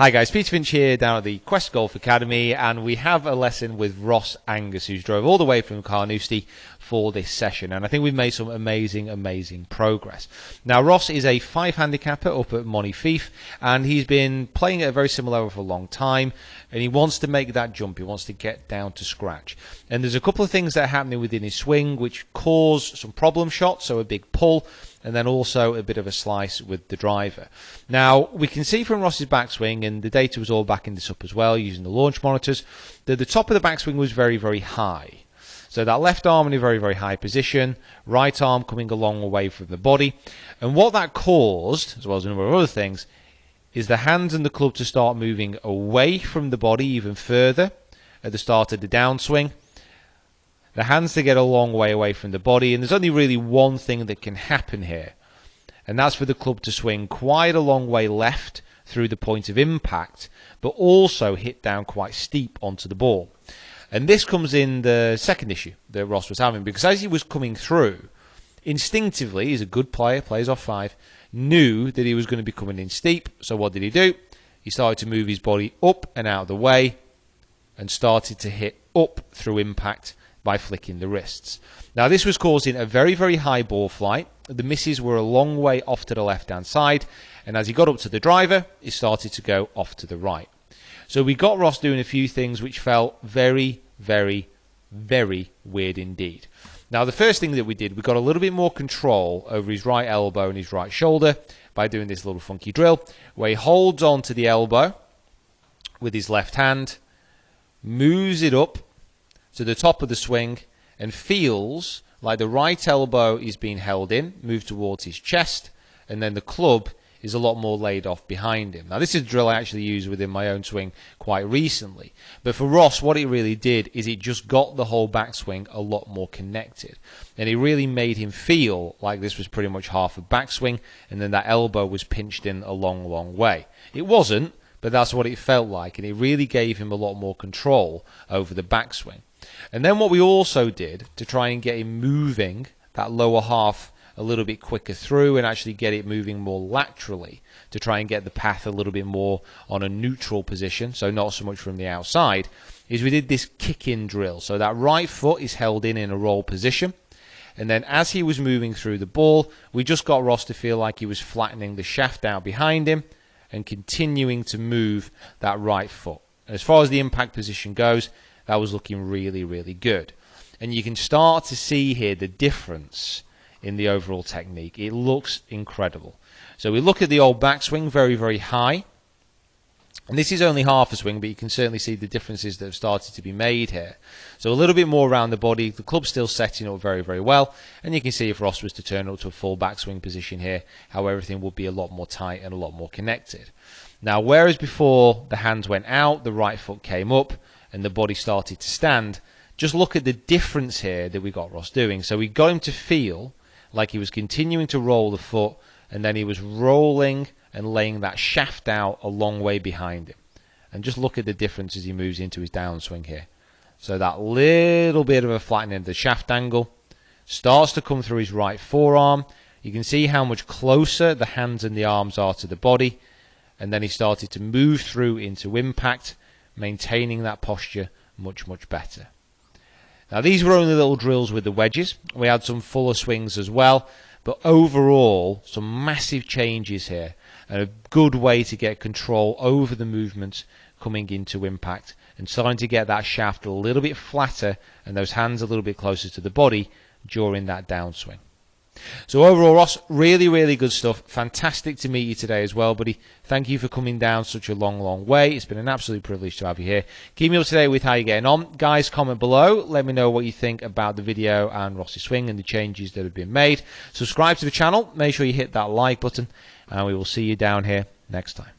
Hi guys, Peter Finch here down at the Quest Golf Academy, and we have a lesson with Ross Angus, who's drove all the way from Carnoustie for this session, and I think we've made some amazing progress. Now Ross is a 5 handicapper up at Monifieth, and he's been playing at a very similar level for a long time, and he wants to make that jump. He wants to get down to scratch, and there's a couple of things that are happening within his swing which cause some problem shots, so a big pull, and then also a bit of a slice with the driver. Now we can see from Ross's backswing, and the data was all backing this up as well using the launch monitors, that the top of the backswing was very high. So that left arm in a very high position, right arm coming a long way from the body, and what that caused, as well as a number of other things, is the hands and the club to start moving away from the body even further at the start of the downswing. The hands to get a long way away from the body, and there's only really one thing that can happen here, and that's for the club to swing quite a long way left through the point of impact, but also hit down quite steep onto the ball. And this comes in the second issue that Ross was having, because as he was coming through, instinctively, he's a good player, plays off 5, knew that he was going to be coming in steep, so what did he do? He started to move his body up and out of the way, and started to hit up through impact by flicking the wrists. Now this was causing a very high ball flight. The misses were a long way off to the left hand side, and as he got up to the driver, he started to go off to the right. So we got Ross doing a few things which felt very weird indeed. Now the first thing that we did, we got a little bit more control over his right elbow and his right shoulder by doing this little funky drill where he holds on to the elbow with his left hand, moves it up to the top of the swing, and feels like the right elbow is being held in, moved towards his chest, and then the club is a lot more laid off behind him. Now this is a drill I actually used within my own swing quite recently, but for Ross what it really did is it just got the whole backswing a lot more connected, and it really made him feel like this was pretty much half a backswing, and then that elbow was pinched in a long way. It wasn't, but that's what it felt like, and it really gave him a lot more control over the backswing. And then what we also did to try and get him moving that lower half a little bit quicker through and actually get it moving more laterally to try and get the path a little bit more on a neutral position, so not so much from the outside, is we did this kick-in drill. So that right foot is held in a roll position, and then as he was moving through the ball, we just got Ross to feel like he was flattening the shaft out behind him and continuing to move that right foot. And as far as the impact position goes, that was looking really good. And you can start to see here the difference in the overall technique. It looks incredible. So we look at the old backswing, very high. And this is only half a swing, but you can certainly see the differences that have started to be made here. So a little bit more around the body. The club's still setting up very well. And you can see if Ross was to turn up to a full backswing position here, how everything would be a lot more tight and a lot more connected. Now, whereas before the hands went out, the right foot came up, and the body started to stand, just look at the difference here that we got Ross doing. So we got him to feel like he was continuing to roll the foot, and then he was rolling and laying that shaft out a long way behind him. And just look at the difference as he moves into his downswing here. So that little bit of a flattening of the shaft angle starts to come through his right forearm. You can see how much closer the hands and the arms are to the body, and then he started to move through into impact, maintaining that posture much better. Now these were only little drills with the wedges. We had some fuller swings as well, but overall some massive changes here, and a good way to get control over the movements coming into impact and starting to get that shaft a little bit flatter and those hands a little bit closer to the body during that downswing. So overall, Ross, really good stuff. Fantastic to meet you today as well, buddy. Thank you for coming down such a long way. It's been an absolute privilege to have you here. Keep me up to date with how you're getting on. Guys, comment below. Let me know what you think about the video and Ross's swing and the changes that have been made. Subscribe to the channel. Make sure you hit that like button, and we will see you down here next time.